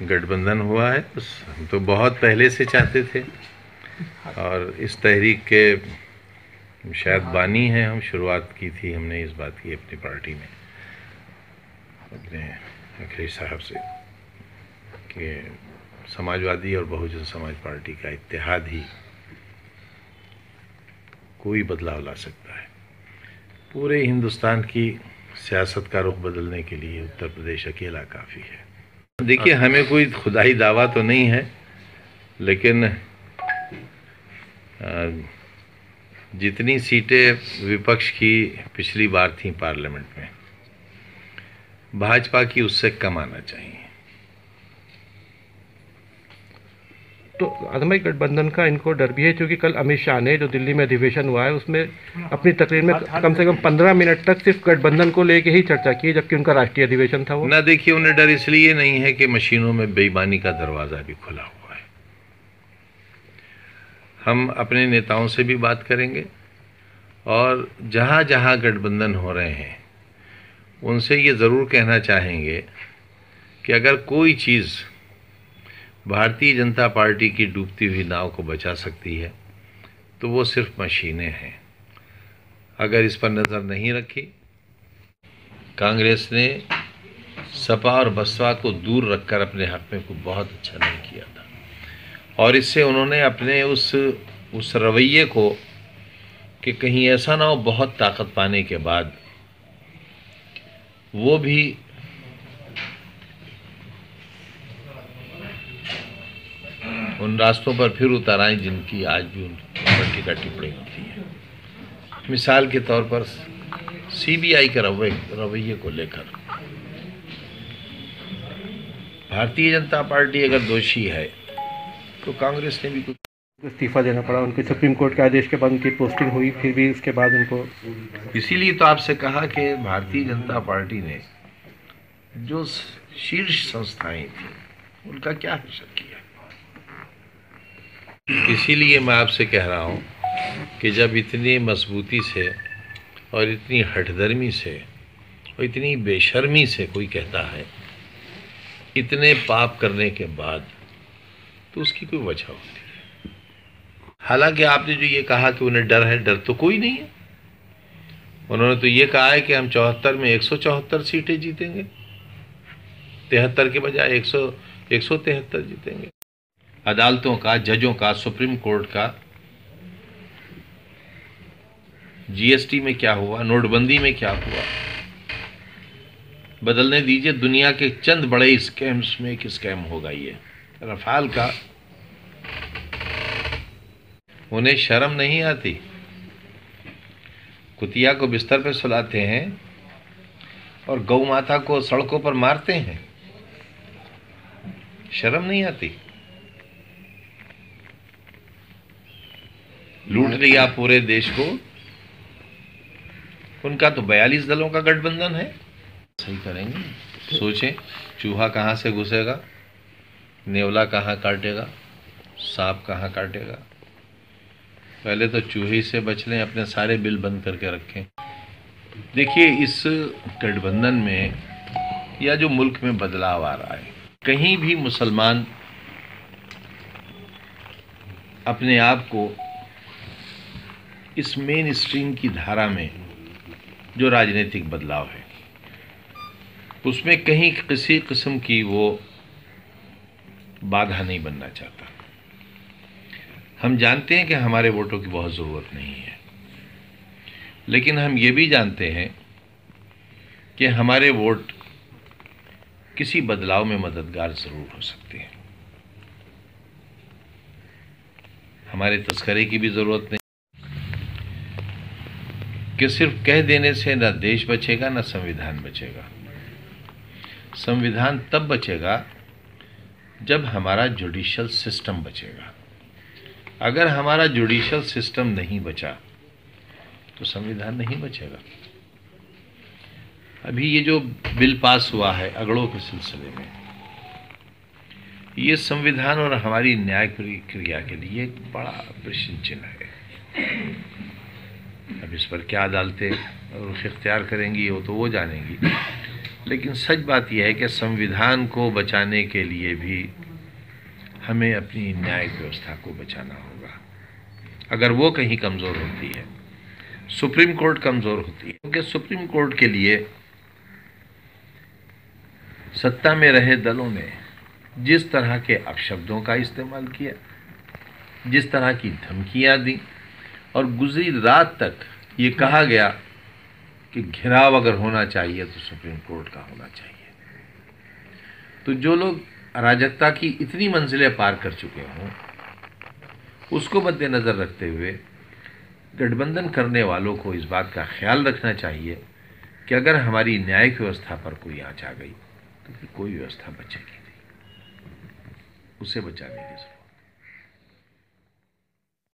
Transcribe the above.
गठबंधन हुआ है, हम तो बहुत पहले से चाहते थे और इस तहरीक के शायद बानी हैं हम। शुरुआत की थी हमने इस बात की अपनी पार्टी में, अपने अखिलेश साहब से, कि समाजवादी और बहुजन समाज पार्टी का इत्तेहाद ही कोई बदलाव ला सकता है। पूरे हिंदुस्तान की सियासत का रुख बदलने के लिए उत्तर प्रदेश अकेला काफ़ी है। देखिए, हमें कोई खुदाई दावा तो नहीं है, लेकिन जितनी सीटें विपक्ष की पिछली बार थी पार्लियामेंट में, भाजपा की उससे कम आना चाहिए। तो आजम भाई, गठबंधन का इनको डर भी है, क्योंकि कल अमित शाह ने जो दिल्ली में अधिवेशन हुआ है उसमें अपनी तकरीर में कम से कम 15 मिनट तक सिर्फ गठबंधन को लेके ही चर्चा की, जबकि उनका राष्ट्रीय अधिवेशन था वो। ना, देखिए, उन्हें डर इसलिए नहीं है कि मशीनों में बेईमानी का दरवाज़ा भी खुला हुआ है। हम अपने नेताओं से भी बात करेंगे और जहाँ जहाँ गठबंधन हो रहे हैं उनसे ये ज़रूर कहना चाहेंगे कि अगर कोई चीज़ भारतीय जनता पार्टी की डूबती हुई नाव को बचा सकती है तो वो सिर्फ मशीनें हैं। अगर इस पर नज़र नहीं रखी, कांग्रेस ने सपा और बसपा को दूर रखकर अपने हक में कुछ बहुत अच्छा नहीं किया था, और इससे उन्होंने अपने उस रवैये को कि कहीं ऐसा ना हो बहुत ताकत पाने के बाद वो भी उन रास्तों पर फिर उतर आए जिनकी आज भी उन पर टीका टिप्पणी होती है। मिसाल के तौर पर सीबीआई के रवैये को लेकर भारतीय जनता पार्टी अगर दोषी है तो कांग्रेस ने भी कुछ इस्तीफा देना पड़ा। उनके सुप्रीम कोर्ट के आदेश के बाद उनकी पोस्टिंग हुई, फिर भी उसके बाद उनको, इसीलिए तो आपसे कहा कि भारतीय जनता पार्टी ने जो शीर्ष संस्थाएं थी उनका क्या हिस्सा किया। इसीलिए मैं आपसे कह रहा हूं कि जब इतनी मजबूती से और इतनी हठधर्मी से और इतनी बेशर्मी से कोई कहता है इतने पाप करने के बाद, तो उसकी कोई वजह होती है। हालांकि आपने जो ये कहा कि उन्हें डर है, डर तो कोई नहीं है। उन्होंने तो ये कहा है कि हम 74 में 174 सीटें जीतेंगे, 73 के बजाय 173 जीतेंगे। अदालतों का, जजों का, सुप्रीम कोर्ट का, जीएसटी में क्या हुआ, नोटबंदी में क्या हुआ, बदलने दीजिए। दुनिया के चंद बड़े स्कैम्स में एक स्कैम होगा ये रफाल का। उन्हें शर्म नहीं आती? कुतिया को बिस्तर पर सुलाते हैं और गौ माता को सड़कों पर मारते हैं। शर्म नहीं आती? लूट लिया पूरे देश को। उनका तो 42 दलों का गठबंधन है। सही करेंगे, सोचें, चूहा कहाँ से घुसेगा, नेवला कहाँ काटेगा, सांप कहाँ काटेगा। पहले तो चूहे से बच लें, अपने सारे बिल बंद करके रखें। देखिए, इस गठबंधन में या जो मुल्क में बदलाव आ रहा है, कहीं भी मुसलमान अपने आप को इस मेन स्ट्रीम की धारा में जो राजनीतिक बदलाव है उसमें कहीं किसी किस्म की वो बाधा नहीं बनना चाहता। हम जानते हैं कि हमारे वोटों की बहुत ज़रूरत नहीं है, लेकिन हम ये भी जानते हैं कि हमारे वोट किसी बदलाव में मददगार ज़रूर हो सकते हैं। हमारे तस्करे की भी ज़रूरत नहीं कि सिर्फ कह देने से न देश बचेगा न संविधान बचेगा। संविधान तब बचेगा जब हमारा जुडिशल सिस्टम बचेगा। अगर हमारा जुडिशल सिस्टम नहीं बचा तो संविधान नहीं बचेगा। अभी ये जो बिल पास हुआ है अगड़ों के सिलसिले में, ये संविधान और हमारी न्याय प्रक्रिया के लिए एक बड़ा प्रश्न चिन्ह है। अब इस पर क्या अदालतें रुख इख्तियार करेंगी वो तो वो जानेंगी, लेकिन सच बात यह है कि संविधान को बचाने के लिए भी हमें अपनी न्यायिक व्यवस्था को बचाना होगा। अगर वो कहीं कमज़ोर होती है, सुप्रीम कोर्ट कमज़ोर होती है, क्योंकि सुप्रीम कोर्ट के लिए सत्ता में रहे दलों ने जिस तरह के अपशब्दों का इस्तेमाल किया, जिस तरह की धमकियां दी, और गुजरी रात तक ये कहा गया कि घिराव अगर होना चाहिए तो सुप्रीम कोर्ट का होना चाहिए। तो जो लोग अराजकता की इतनी मंजिलें पार कर चुके हों, उसको मद्देनज़र रखते हुए गठबंधन करने वालों को इस बात का ख्याल रखना चाहिए कि अगर हमारी न्यायिक व्यवस्था पर कोई आँच आ गई तो फिर कोई व्यवस्था बचेगी नहीं, उसे बचाने की जरूरत है।